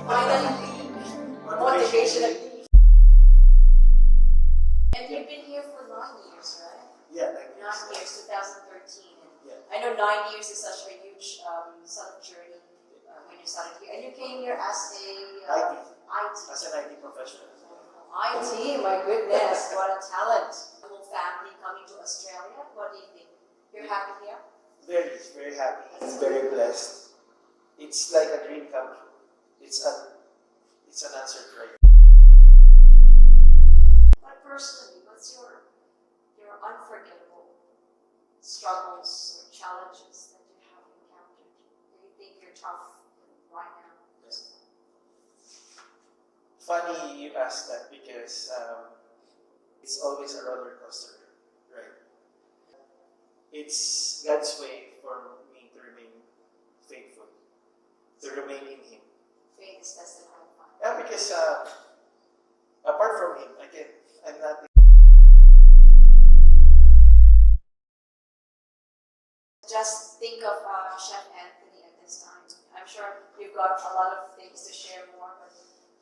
Finally, motivational leave. And you've been here for 9 years, right? Yeah, 9 years, 2013. Yeah. I know 9 years is such a huge sort of journey when you started here. And you came here as a IT. IT. As an IT professional. IT, my goodness, what a talent. The whole family coming to Australia. What do you think? You're happy here? Very happy. Very blessed. It's like a dream come true. It's an answered prayer. But personally, what's your unforgettable struggles or challenges that you have encountered? Do you think you're tough right now? Yes. Funny you ask that because it's always a roller coaster, right? It's God's way for me to remain faithful, to remain in Him. Faith is tested by fire. Yeah, because apart from Him, I'm not. Just think of Chef Anthony at this time. I'm sure you've got a lot of things to share more, but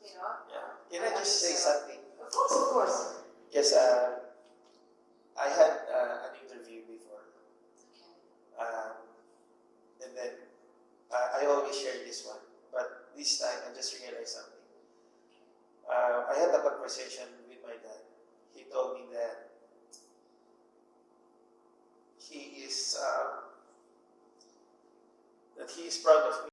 you know. Yeah. Can I just say something? Of course. Because I had an interview before, and then I always share this one, but this time I just realized something. I had a conversation with my dad. He told me that he is proud of me.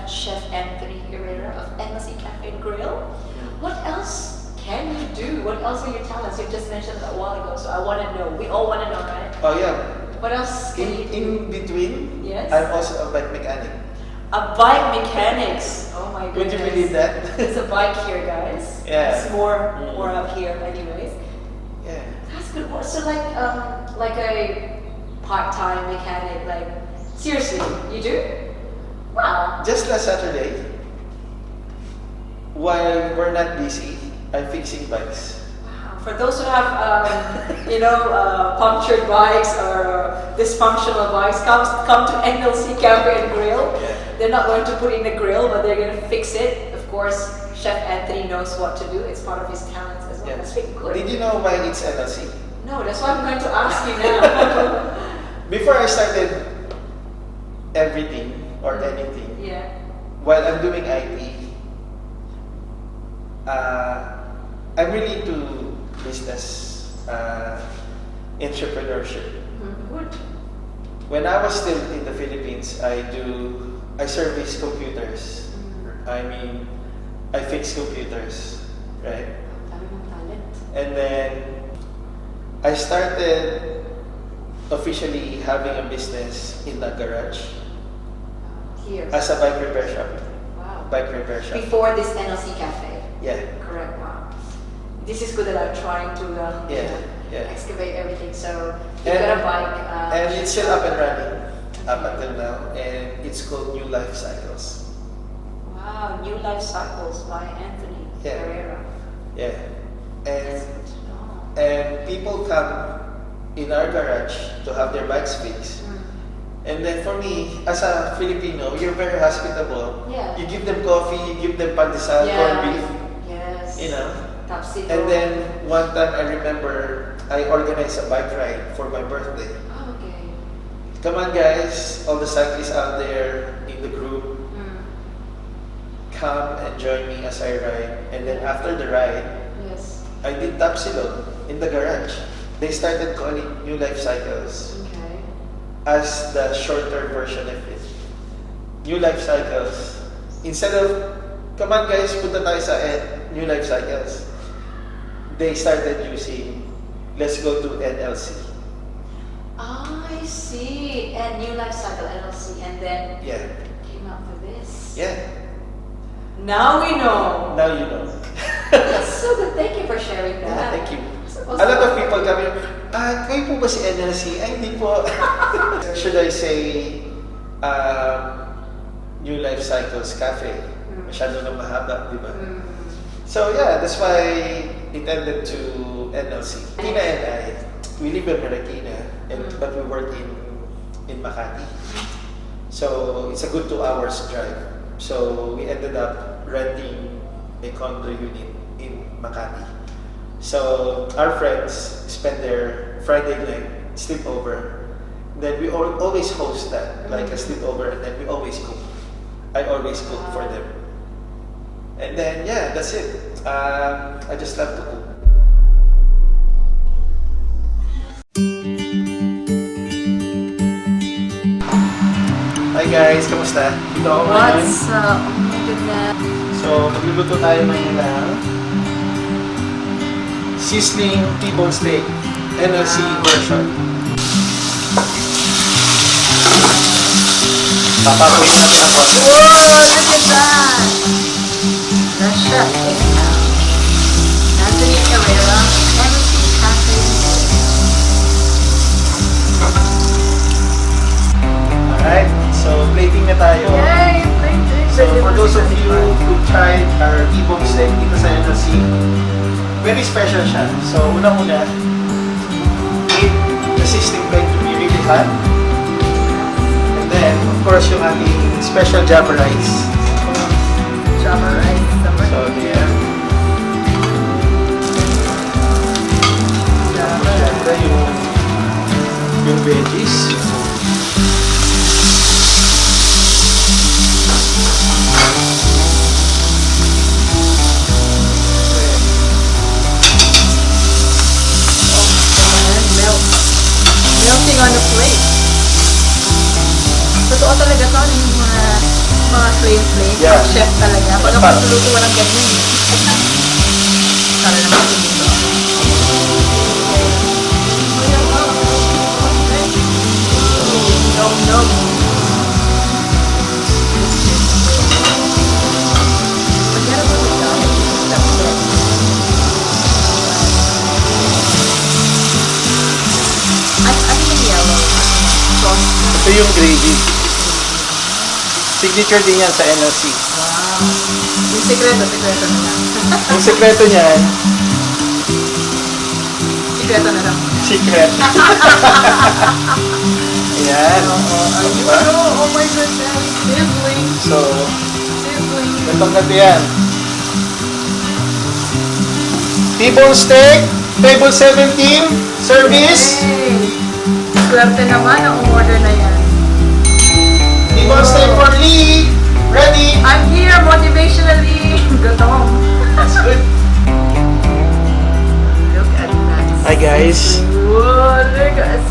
Chef Anthony Herrera of NLC Cafe and Grill. What else can you do? What else are your talents? You just mentioned a while ago, so I want to know. We all want to know, right? Oh yeah. What else can you do? In between, Yes. I'm also a bike mechanic. A bike mechanics. Oh my Would goodness. you believe that? There's a bike here, guys. Yeah. It's more up here, anyways. Yeah. That's good. So like a part-time mechanic, like seriously, you do? Wow. Just last Saturday, while we're not busy, I'm fixing bikes. Wow. For those who have punctured bikes or dysfunctional bikes, come to NLC Cafe and Grill. Yeah. They're not going to put in the grill, but they're going to fix it. Of course, Chef Anthony knows what to do. It's part of his talents as well. Yeah. That's really good. Did you know why it's NLC? No, that's why I'm going to ask you now. Before I started everything or anything, Yeah. while I'm doing IT, I'm really into business entrepreneurship. Good. When I was still in the Philippines, I service computers. I mean, I fix computers, right? Dami mong talent. And then I started officially having a business in the garage Here. as a bike repair shop. Wow. Bike repair shop. Before this NLC Cafe. Yeah. Correct. Wow. This is good that I'm trying to Yeah. excavate everything. So you've And- got a bike. And it's still up and running up until now, and it's called New Life Cycles. Wow, New Life Cycles by Anthony Yeah. Herrera. Yeah. That's And good to know. and people come in our garage to have their bikes fixed. And then for me, as a Filipino, you're very hospitable. Yeah. You give them coffee, you give them pandesal, corned beef, Yes. you know. Tapsito. And then one time I remember I organized a bike ride for my birthday. Oh, okay. Come on guys, all the cyclists out there in the group, come and join me as I ride. And then after the ride, Yes. I did Tapsilog in the garage. They started calling New Life Cycles Okay. as the shorter version of it. New Life Cycles. Instead of, come on guys, punta tayo sa New Life Cycles. They started using, let's go to NLC. I see. And New Life Cycle NLC, and then Yeah. came up with this. Yeah. Now we know. Now you know. That's so good. Thank you for sharing Yeah, that. thank you. A lot of people come in, kayo po ba si NLC? Ay, hindi po. Should I say, New Life Cycles Cafe? Masyado na mahaba, di ba? So yeah, that's why I intended to NLC. Tina and I, we live in Marikina, but we work in Makati. So it's a good 2 hours drive. So we ended up renting a condo unit in Makati. So our friends spend their Friday night sleepover. Then we always host that, like a sleepover, and then we always cook. I always cook for them. And then, yeah, that's it. I just love to cook. Hi guys, kamusta? Dito ako ngayon. What's up? Oh my goodness. So, magluluto tayo ngayon ng sizzling T-bone steak, NLC version. Papakuin natin ang konti. Whoa, look at that! The chef is Anthony Herrera, MSC Cafe. Alright, so plating na tayo. Yay, plating! So for those of you who tried our T-bone steak dito sa NLC, very special siya. So unang-una, the sizzling plate to be really hot. And then, of course, yung ating special Java rice. Java rice. So, yeah. Java Siyempre, yung veggies. Melting on the plate. Totoo talaga to, yung mga flame. Yeah. Chef talaga. Pag ako Parang- tuluto walang ganyan. Para naman dito. No. Forget about the garlic. That's it. Ano yung yellow? Sauce. Ito yung gravy. Signature din yan sa NLC. Wow. Yung sekreto na lang. Yung sekreto niyan, Sekreto na lang. secret. Ayan. Diba? Oh my goodness. Sizzling. So, Sizzling. itong ganito yan. T-bone steak, table 17, service. Hey. Swerte naman ang umorder na yan. T-bone steak for Lee. Ready? I'm here motivationally. Gutom. That's good. Look at that. Hi guys. Whoa, look at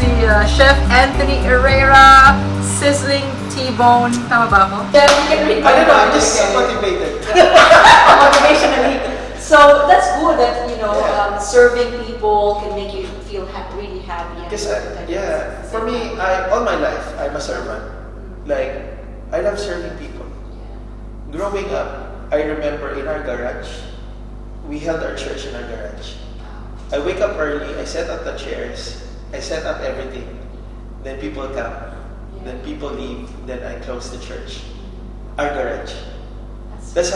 Chef Anthony Herrera sizzling T-bone. Tama ba ako? I don't know, I'm just motivated. Motivationally. So that's good that serving people can make you feel really happy. Because, yeah, for me, all my life, I'm a servant. Like, I love serving people. Growing up, I remember in our garage, we held our church in our garage. I wake up early, I set up the chairs, I set up everything. Then people come, then people leave, then I close the church. Our garage. That's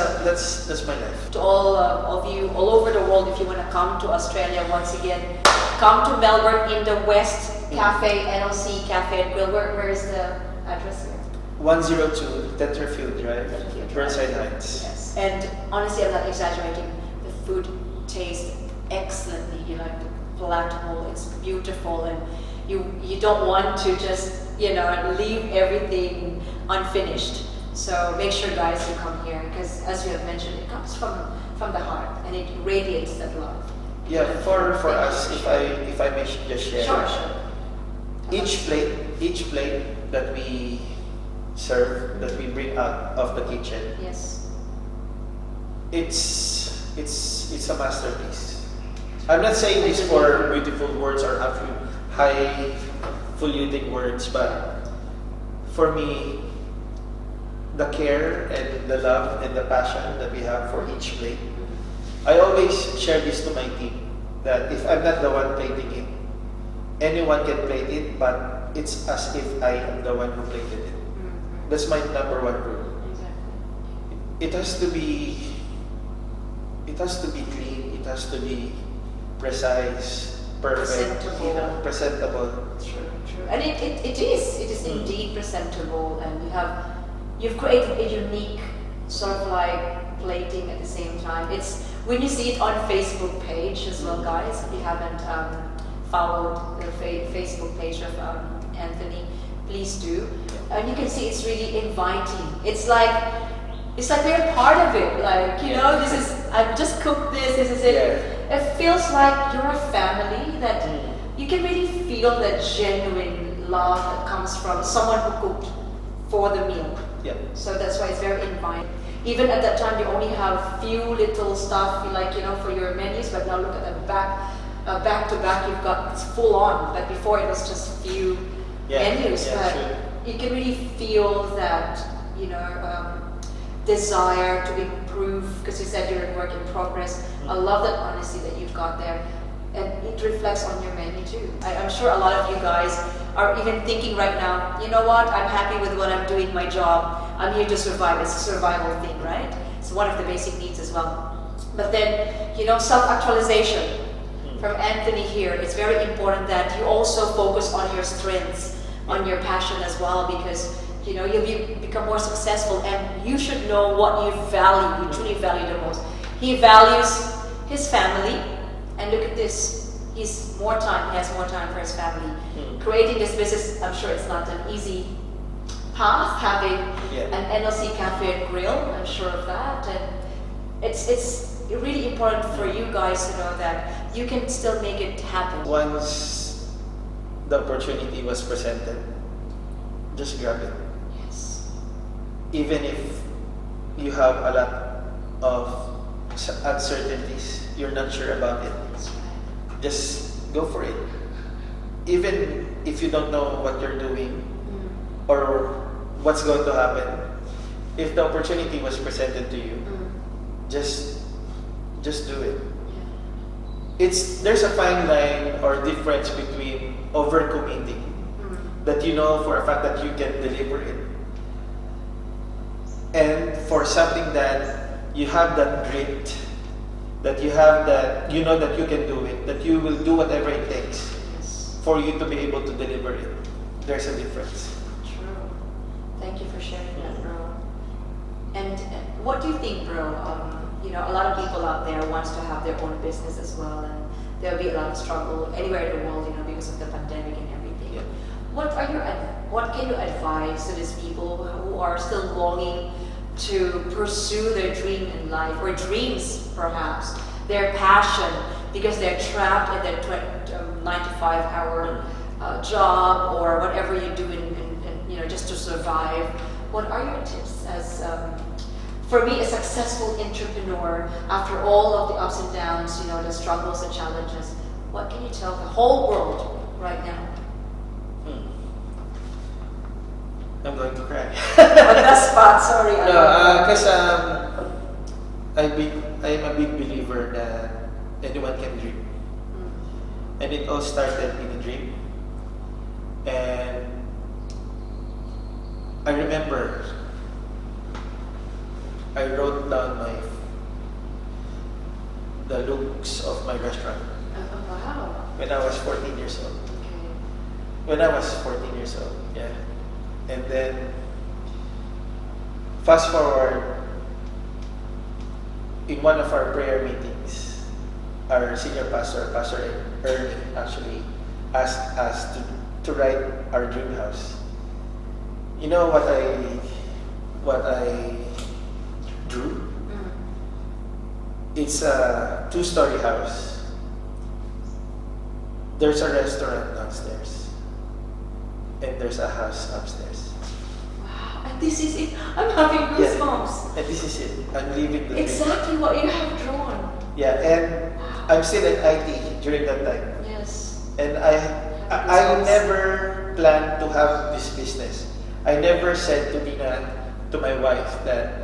my life. To all of you all over the world, if you want to come to Australia once again, come to Melbourne in the West Cafe, NLC Cafe and Grill. Where is the address here? 102 Tenterfield Drive, Tenterfield Drive. Burnside Heights. Yes. And honestly, I'm not exaggerating. The food tastes excellently. You know, the palatable. It's beautiful, and you don't want to just leave everything unfinished. So make sure, guys, you come here because, as you have mentioned, it comes from the heart and it radiates that love. Yeah, for us, if I may just share. Sure. Each plate that we serve, that we bring out of the kitchen, Yes. it's a masterpiece. I'm not saying this for beautiful words or highfalutin words, but for me, the care and the love and the passion that we have for each plate. I always share this to my team, that if I'm not the one plating it, anyone can plate it, but it's as if I am the one who plated it. That's my number one rule. It has to be clean, it has to be precise, perfect, Presentable. presentable. True, true. And it is indeed presentable, and you've created a unique sort of like plating at the same time. It's when you see it on Facebook page as well, guys. If you haven't followed the Facebook page of Anthony, please do. And you can see it's really inviting. It's like they're part of it. Like, you know, this is, I've just cooked this. This is it. Yeah. It feels like you're a family that you can really feel that genuine love that comes from someone who cooked for the meal. Yeah. So that's why it's very inviting. Even at that time, you only have few little stuff, like, you know, for your menus, but now look at the back to back, you've got, it's full on. But before it was just few menus, but sure. you can really feel that, you know, desire to improve, because you said you're a work in progress. I love that honesty that you've got there, and it reflects on your menu too. I'm sure a lot of you guys are even thinking right now, you know what, I'm happy with what I'm doing, my job, I'm here to survive. It's a survival thing, right? It's one of the basic needs as well. But then, you know, self-actualization from Anthony here, it's very important that you also focus on your strengths, on your passion as well, because, you know, you'll become more successful, and you should know what you value, you truly value the most. He values his family, and look at this, he has more time for his family. Creating this business, I'm sure it's not an easy path, having an NLC Cafe and Grill, I'm sure of that, and it's really important for you guys to know that you can still make it happen. Once the opportunity was presented, just grab it. Yes. Even if you have a lot of uncertainties, you're not sure about it, That's right. just go for it. Even if you don't know what you're doing or what's going to happen, if the opportunity was presented to you, just do it. There's a fine line or difference between overcommitting, that you know for a fact that you can deliver it, and for something that you have that grit, that you have that, you know that you can do it, that you will do whatever it takes for you to be able to deliver it. There's a difference. True. Thank you for sharing that, bro. And what do you think, bro? You know, a lot of people out there wants to have their own business as well, and there'll be a lot of struggle anywhere in the world, you know, because of the pandemic and everything. Yeah. What can you advise to these people who are still longing to pursue their dream in life, or dreams perhaps, their passion, because they're trapped in their 9 to 5 hour job or whatever you do in you know, just to survive? What are your tips as for me, a successful entrepreneur, after all of the ups and downs, you know, the struggles and challenges? What can you tell the whole world right now? I'm going to cry. On the spot, sorry. No, because I'm a big believer that anyone can dream. And it all started in a dream. And I remember I wrote down the looks of my restaurant Wow. when I was 14 years old. Okay. When I was 14 years old, yeah. And then, fast forward, in one of our prayer meetings, our senior pastor, Pastor Ernie, actually asked us to write our dream house. You know what I drew? It's a 2-story house. There's a restaurant downstairs, and there's a house upstairs. Wow. And this is it. I'm having goosebumps. And this is it. I'm living the dream. Exactly what you have drawn. Yeah, and I'm still in IT during that time. Yes. And I never planned to have this business. I never said to my wife that,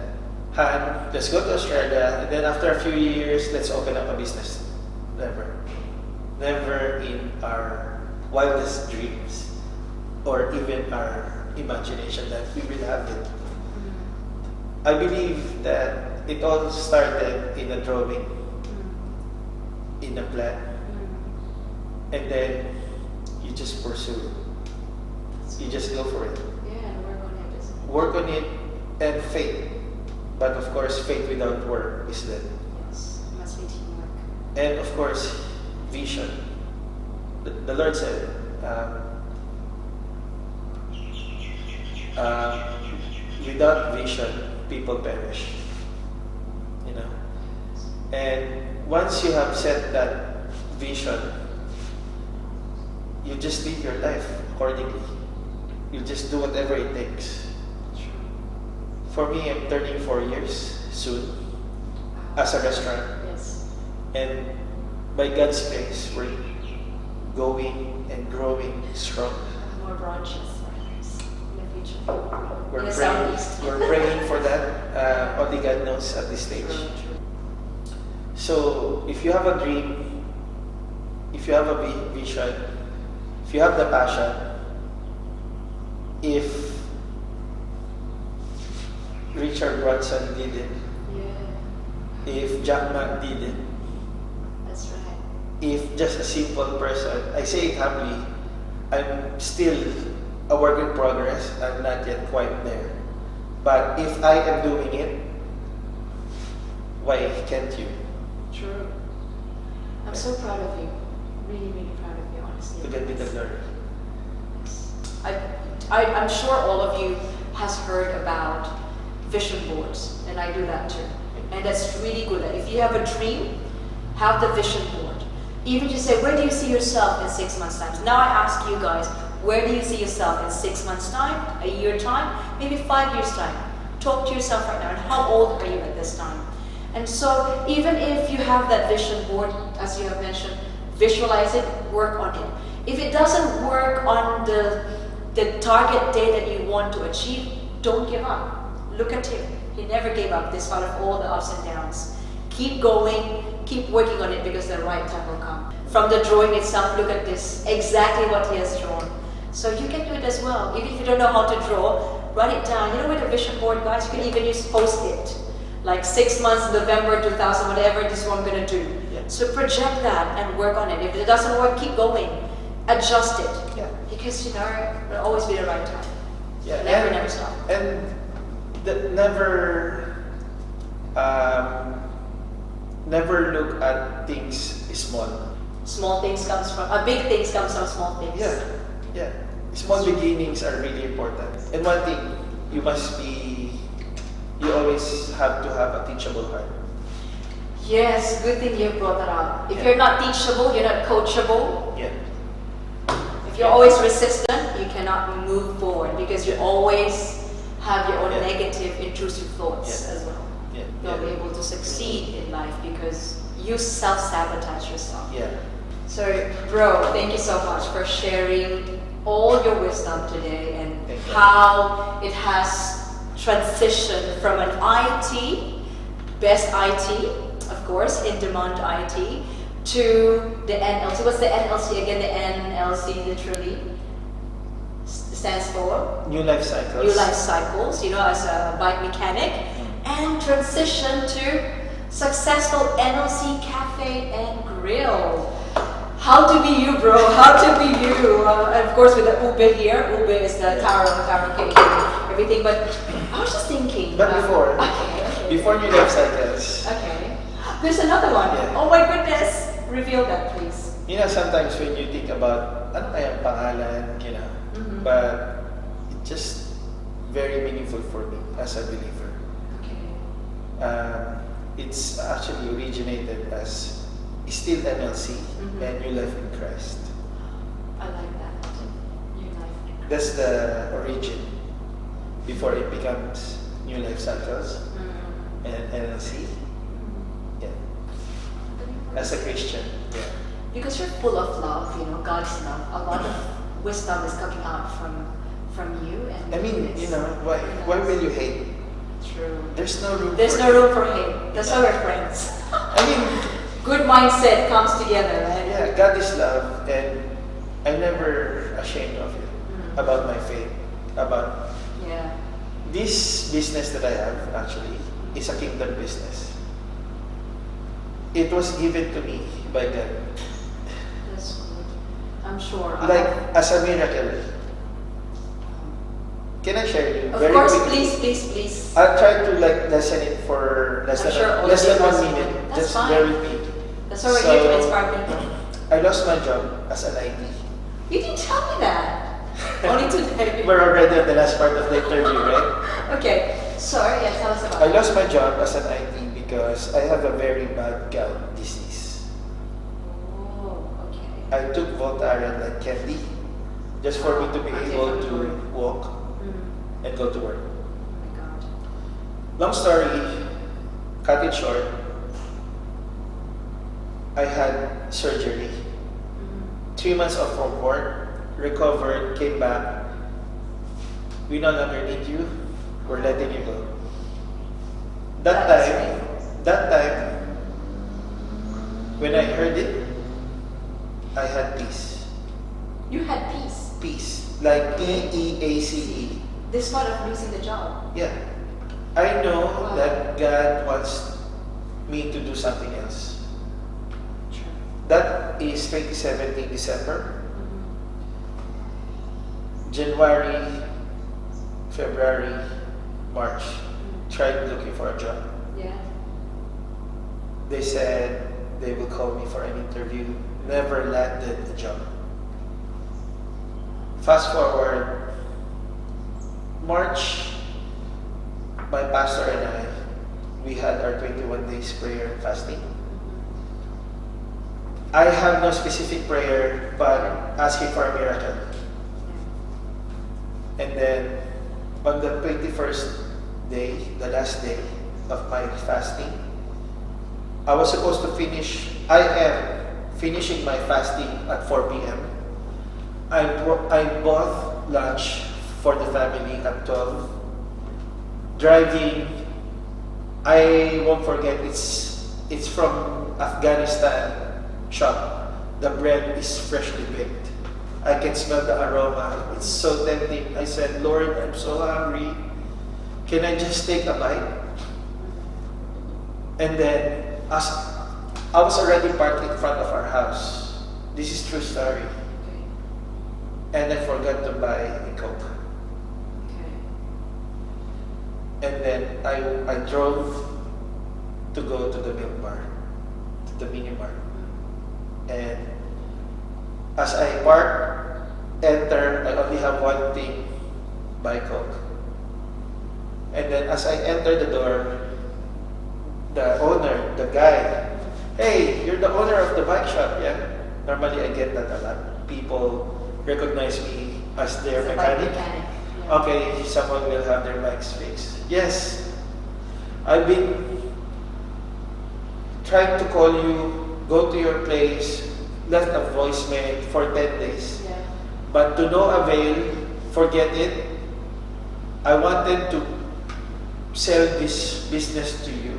Han, let's go to Australia, and then after a few years, let's open up a business. Never. Never in our wildest dreams, or even our imagination that we will have it. I believe that it all started in a drawing, in a plan. and then you just pursue it. You just go for it. Yeah, and work on it. Isn't it? Work on it and faith. But of course, faith without work is dead. Yes, it must be teamwork. And of course, vision. The Lord said, without vision, people perish. You know. And once you have set that vision, you just live your life accordingly. You just do whatever it takes. For me, I'm turning 4 years soon as a restaurant. Yes. And by God's grace, we're going and growing strong. More branches in the future. We're In the praying, southeast. we're praying for that. Only God knows at this stage. True. So, if you have a dream, if you have a vision, if you have the passion, if Richard Branson did it, Yeah, if Jack Ma did it, that's right. if just a simple person, I say it humbly, I'm still a work in progress, I'm not yet quite there. But if I am doing it, why can't you? True. I'm so proud of you. Really, really proud of you, honestly. To get me the glory. I'm sure all of you has heard about vision boards, and I do that too. And that's really good. If you have a dream, have the vision board. Even just say, where do you see yourself in 6 months' time? So now I ask you guys, where do you see yourself in 6 months' time, a year time, maybe 5 years' time? Talk to yourself right now, and how old are you at this time? And so even if you have that vision board, as you have mentioned, visualize it, work on it. If it doesn't work on the target date that you want to achieve, don't give up. Look at him. He never gave up despite of all the ups and downs. Keep going, keep working on it because the right time will come. From the drawing itself, look at this, exactly what he has drawn. So you can do it as well. Even if you don't know how to draw, write it down. You know, with a vision board, guys, you can even use post-it. Like 6 months, November 2000, whatever this one I'm going to do. Yeah. So project that and work on it. If it doesn't work, keep going. Adjust it. Yeah. Because, you know, it'll always be the right time. Yeah. Never stop. And never look at things small. Small things comes from, big things comes from small things. Yeah, yeah. Small beginnings are really important. And one thing, you always have to have a teachable heart. Yes, good thing you brought that up. If Yeah. you're not teachable, you're not coachable. Yeah. If you're always resistant, you cannot move forward because you always have your own Yeah. negative, intrusive thoughts Yeah. as well. Yeah. You'll be able to succeed in life because you self-sabotage yourself. Yeah. So, bro, thank you so much for sharing all your wisdom today and Thank you. how it has transitioned from an IT, best IT, of course, in-demand IT, to the NLC. What's the NLC again? The NLC literally stands for New life cycles. New Life Cycles, you know, as a bike mechanic, and transition to successful NLC Cafe and Grill. How to be you, bro? How to be you? And of course, with the ube here, ube is the taro cake and everything. But I was just thinking. But before, okay. before new life cycles, Okay. There's another one. Yeah. Oh my goodness. Reveal that, please. you know, sometimes when you think about ano kaya ang pangalan, you know, Mhm. but it's just very meaningful for me as a believer. Okay. It's actually originated as still NLC Mhm. and New Life in Christ. I like that. New Life. That's the origin before it becomes New Life Cycles Mm. and NLC. Yeah. As a Christian, yeah. Because you're full of love, you know, God's love. A lot of wisdom is coming out from you, and I mean, it's you know, why will you hate? true. There's no room. There's for no room for hate. That's why we're friends. I mean, Good mindset comes together, right? yeah, God is love, and I'm never ashamed of it. Mm. About my faith, about Yeah. this business that I have actually is a kingdom business. It was given to me by God. That's good. I'm sure. Like as a miracle. Can I share you? Of Very course, quickly? please. I'll try to like lessen it for less I'm than sure all less the than 1 listeners- minute. That's Just fine. bear with me. That's why we're here to So- inspire people. I lost my job as an IT. You didn't tell me that. Only today. We're already at the last part of the interview, right? Okay. Sorry, yeah, tell us about I it. lost my job as an IT because I have a very bad gout disease. Oh, okay. I took Voltaren like candy just for me to be able to walk Mm. and go to work. Oh my God. Long story, cut it short, I had surgery. Mm. 3 months off from work, recovered, came back. We no longer need you. We're letting you go. That That's time, when I heard it, I had peace. You had peace. Peace. Like P-E-A-C-E. Despite of losing the job. Yeah. I know Wow. that God wants me to do something else. True. That is 2017 December. Mm. January, February, March, tried looking for a job. Yeah. They said they will call me for an interview. Never landed a job. Fast forward, March, my pastor and I, we had our 21 days prayer and fasting. I have no specific prayer, but asking for a miracle. And then on the 21st day, the last day of my fasting, I was supposed to finish, I am finishing my fasting at 4 p.m. I bought lunch for the family at 12. Driving, I won't forget, it's from Afghanistan shop. The bread is freshly baked. I can smell the aroma. It's so tempting. I said, Lord, I'm so hungry. Can I just take a bite? And then, as I was already parked in front of our house. This is true story. Okay. And I forgot to buy a Coke. Okay. And then I drove to go to the milk bar, to the mini mart. And as I park, enter, I only have one thing, buy Coke. And then as I enter the door, the owner, the guy, hey, you're the owner of the bike shop, yeah? Normally I get that a lot. People recognize me as their It's a bike mechanic. Yeah. Okay, someone will have their bikes fixed. Yes, I've been trying to call you, go to your place, left a voicemail for 10 days. Yeah. But to no avail, forget it. I wanted to sell this business to you,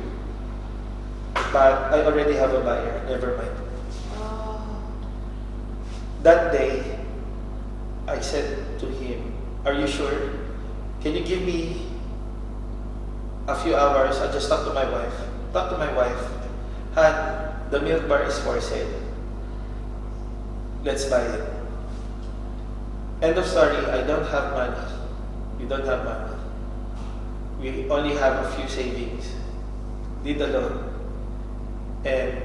but I already have a buyer, never mind. Oh. That day, I said to him, are you sure? Can you give me a few hours? I'll just talk to my wife. Talk to my wife. Han, the milk bar is for sale. Let's buy it. End of story, I don't have money. We don't have money. We only have a few savings. Did a loan. And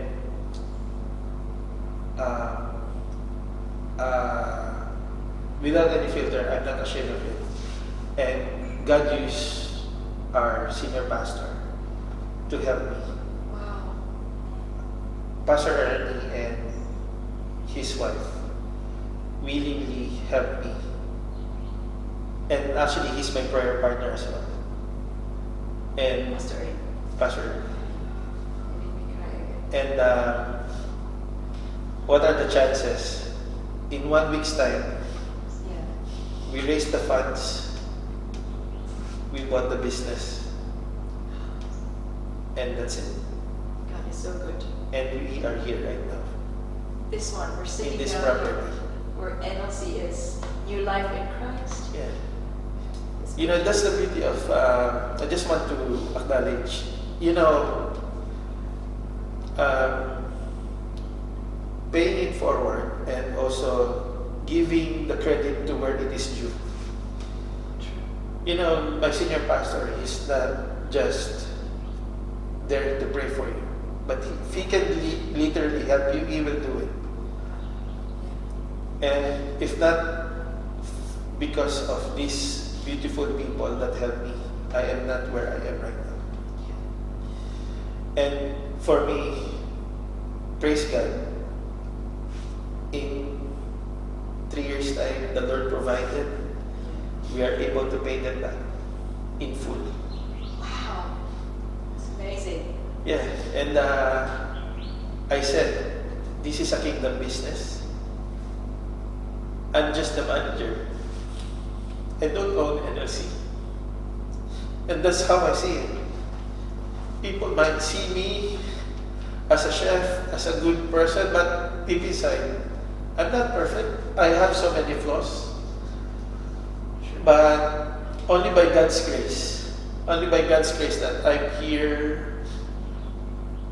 without any filter, I'm not ashamed of it. And God used our senior pastor to help me. Wow. Pastor Ernie and his wife willingly helped me. And actually, he's my prayer partner as well. And Pastor Ray. Pastor Ernie. You made me cry again. And what are the chances? In 1 week's time, Yeah. we raised the funds, we bought the business, and that's it. God is so good. And we are here right now, This one, we're sitting in this down property. here, where NLC is New Life in Christ. Yeah. It's You know, that's the beauty of, I just want to acknowledge, you know, paying it forward and also giving the credit to where it is due. You know, my senior pastor is not just there to pray for you, but if he can literally help you, he will do it. And if not because of these beautiful people that help me, I am not where I am right now. And for me, praise God, in 3 years' time, the Lord provided. We are able to pay them back in full. Wow, it's amazing. Yeah, and I said, this is a kingdom business. I'm just the manager. I don't own NLC. And that's how I see it. People might see me as a chef, as a good person, but deep inside, I'm not perfect. I have so many flaws. But only by God's grace, that I'm here,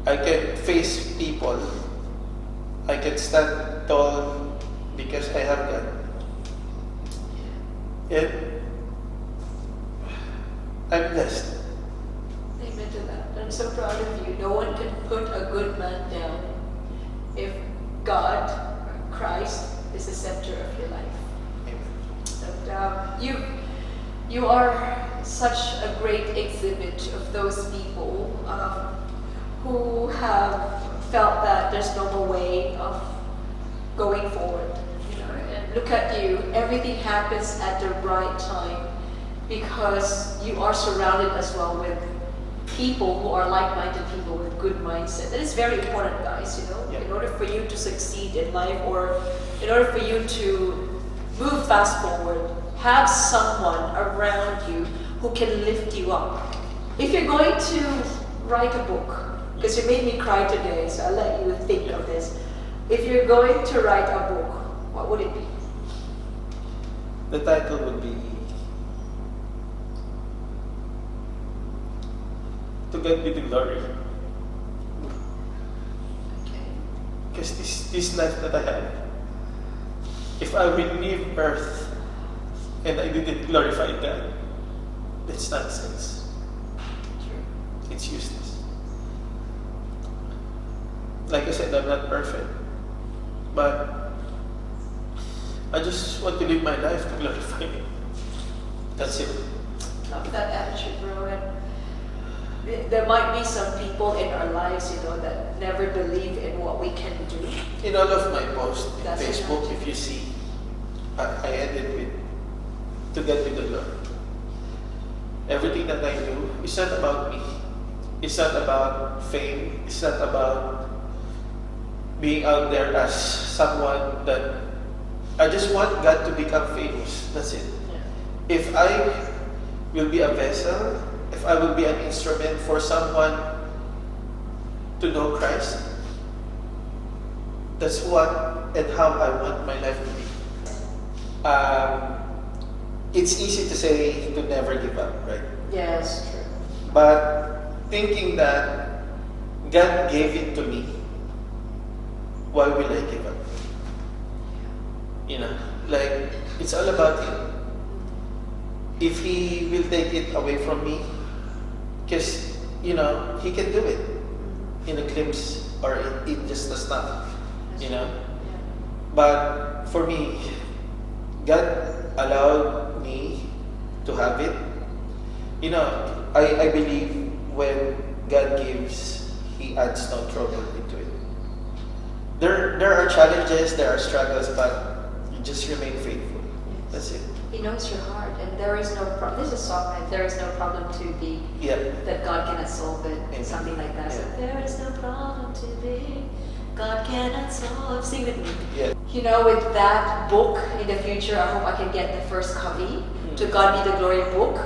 I can face people, I can stand tall because I have God. And I'm blessed. Amen to that. I'm so proud of you. No one can put a good man down if God, Christ, is the center of your life. And you are such a great exhibit of those people who have felt that there's no more way of going forward. You know, and look at you. Everything happens at the right time because you are surrounded as well with people who are like-minded people with good mindset. That is very important, guys. You know, in order for you to succeed in life, or in order for you to move fast forward, have someone around you who can lift you up. If you're going to write a book, because you made me cry today, so I'll let you think of this. If you're going to write a book, what would it be? The title would be To God Be the Glory. Okay. Because this life that I have, if I will leave earth and I didn't glorify God, that's nonsense. It's useless. Like I said, I'm not perfect, but I just want to live my life to glorify Him. That's it. Love that attitude, bro. And there might be some people in our lives, you know, that never believe in what we can do. In all of my posts in That's Facebook, enough. if you see, I ended with To God Be the Glory. Everything that I do is not about me. It's not about fame. It's not about being out there as someone that I just want God to become famous. That's it. Yeah. If I will be a vessel, if I will be an instrument for someone to know Christ, that's what and how I want my life to be. It's easy to say to never give up, right? Yes, true. But thinking that God gave it to me, why will I give up? You know, like, it's all about Him. If He will take it away from me, because, you know, He can do it in a glimpse or in just a snap, you know. Yeah. But for me, God allowed me to have it. You know, I believe when God gives, He adds no trouble into it. There are challenges, there are struggles, but you just remain faithful. That's it. He knows your heart, and there is no problem. This is song, right? There is no problem too big Yeah. that God cannot solve it. Amen. Something like that. So Yeah. there is no problem too big God cannot solve. Sing with me. Yeah. You know, with that book in the future, I hope I can get the first copy. To God Be the Glory book,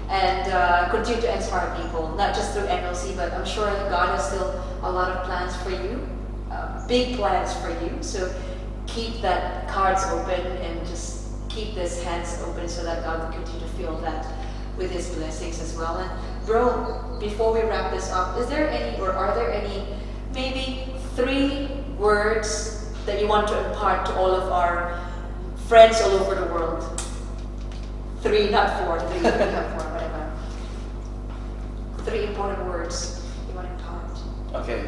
and continue to inspire people, not just through NLC, but I'm sure that God has still a lot of plans for you, big plans for you. So keep that cards open and just keep these hands open so that God will continue to fill that with His blessings as well. And bro, before we wrap this up, is there any, or are there any, maybe 3 words that you want to impart to all of our friends all over the world. 3, not 4. 3, we have 4, whatever. 3 important words you want to impart. Okay.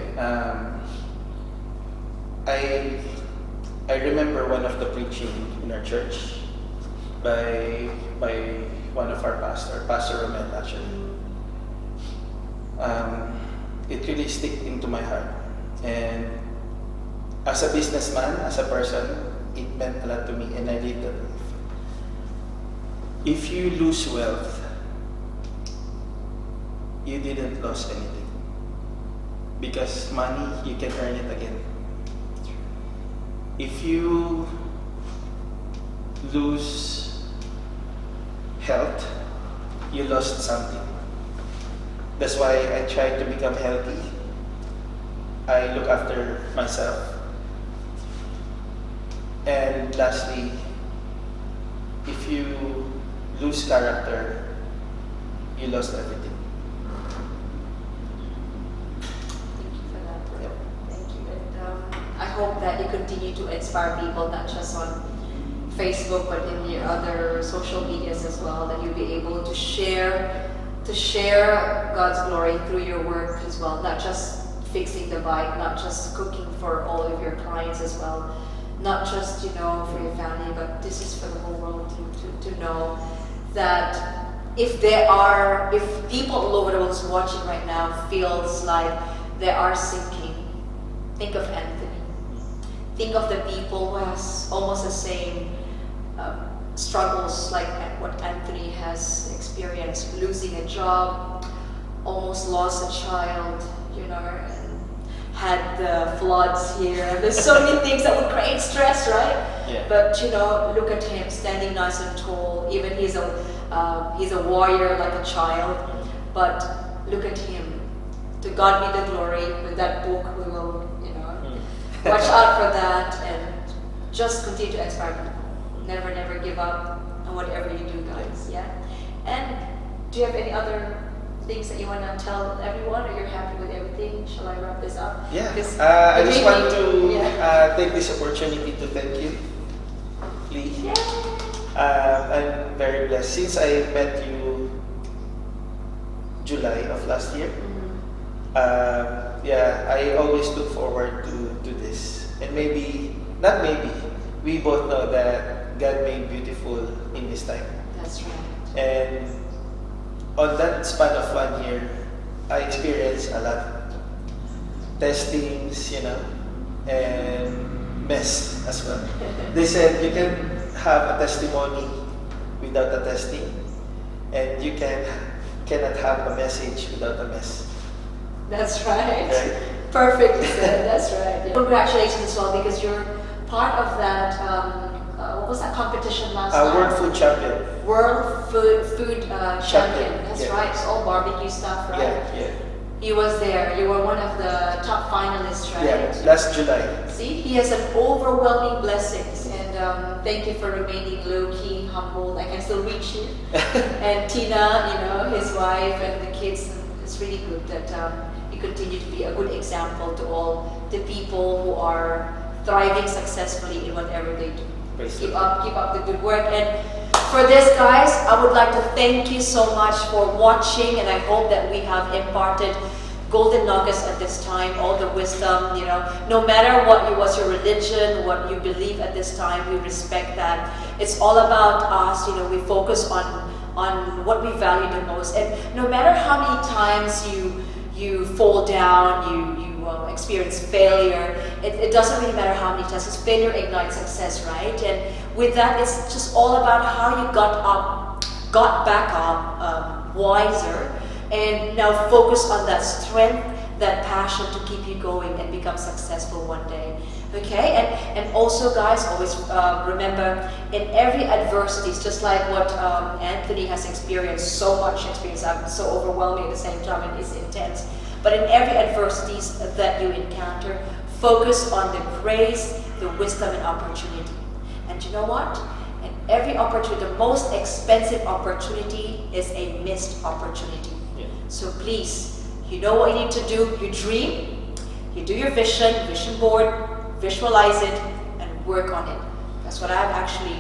I remember one of the preaching in our church by one of our Pastor Romel actually. It really stick into my heart, and as a businessman, as a person, it meant a lot to me, and I lived that life. If you lose wealth, you didn't lose anything, because money, you can earn it again. If you lose health, you lost something. That's why I try to become healthy. I look after myself. And lastly, if you lose character, you lost everything. Thank you for that, bro. Yep. Thank you. And I hope that you continue to inspire people, not just on Facebook, but in your other social medias as well, that you'll be able to share God's glory through your work as well, not just fixing the bike, not just cooking for all of your clients as well, not just, for your family, but this is for the whole world to know that if people all over the world is watching right now feels like they are sinking, think of Anthony. Think of the people who has almost the same struggles like what Anthony has experienced, losing a job, almost lost a child, and had the floods here. There's so many things that would create stress, right? Yeah. But look at him standing nice and tall. Even he's a warrior like a child. But look at him. To God be the glory. With that book, we will, watch out for that and just continue to inspire people. Never give up on whatever you do, guys. Yeah. And do you have any other things that you want to tell everyone, or you're happy with everything? Shall I wrap this up? Yeah. 'Cause I just maybe- want to yeah. take this opportunity to thank you, Lee. Yeah. I'm very blessed. Since I met you July of last year, I always look forward to this. And not maybe, we both know that God made beautiful in His time. That's right. And on that span of 1 year, I experienced a lot. Testings, and mess as well. They said you can have a testimony without a testing, and you cannot have a message without a mess. That's right. Right. Perfectly said. That's right. Yeah. Congratulations as well, because you're part of that. What was that competition last night? World Food Champion. World Food Champion. That's Yeah. right. It's all barbecue stuff, right? Yeah. He was there. You were one of the top finalists, right? Yeah, last July. See, he has an overwhelming blessings, and thank you for remaining low-key, humble. I can still reach you. And Tina, his wife and the kids. It's really good that you continue to be a good example to all the people who are thriving successfully in whatever they do. Praise Keep the up the good work. And for this, guys, I would like to thank you so much for watching, and I hope that we have imparted golden nuggets at this time, all the wisdom. No matter what was your religion, what you believe at this time, we respect that. It's all about us. We focus on what we value the most, and no matter how many times you fall down, you experience failure, it doesn't really matter how many times, because failure ignites success, right? And with that, it's just all about how you got back up, wiser, and now focus on that strength, that passion to keep you going and become successful one day. Okay, and also, guys, always remember, in every adversity, it's just like what Anthony has experienced, so much experience, so overwhelming at the same time, and it's intense. But in every adversities that you encounter, focus on the grace, the wisdom, and opportunity. And you know what? In every opportunity, the most expensive opportunity is a missed opportunity. Yeah. So please, you know what you need to do. You dream, you do your vision board, visualize it, and work on it. That's what I've actually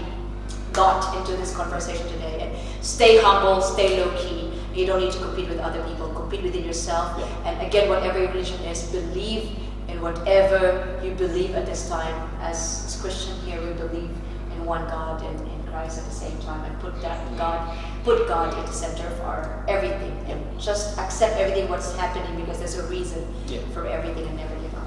got into this conversation today. And stay humble, stay low key. You don't need to compete with other people. Compete within yourself. Yeah. And again, whatever your religion is, believe in whatever you believe at this time. As Christian here, we believe in one God and in Christ at the same time, and put God at the center of our everything, and just accept everything what's happening, because there's a reason for everything, and never give up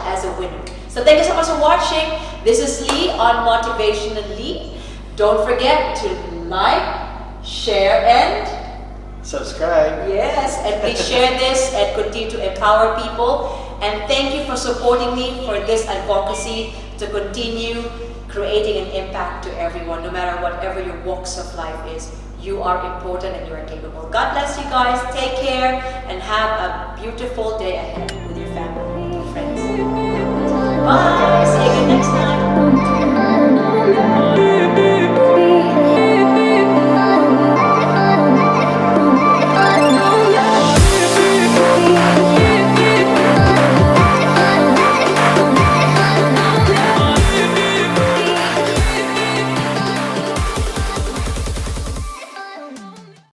as a winner. So thank you so much for watching. This is Lee on Motivational Lee. Don't forget to like, share, and Subscribe. yes, and please share this and continue to empower people. And thank you for supporting me for this advocacy to continue creating an impact to everyone, no matter whatever your walks of life is. You are important and you are capable. God bless you guys. Take care and have a beautiful day ahead.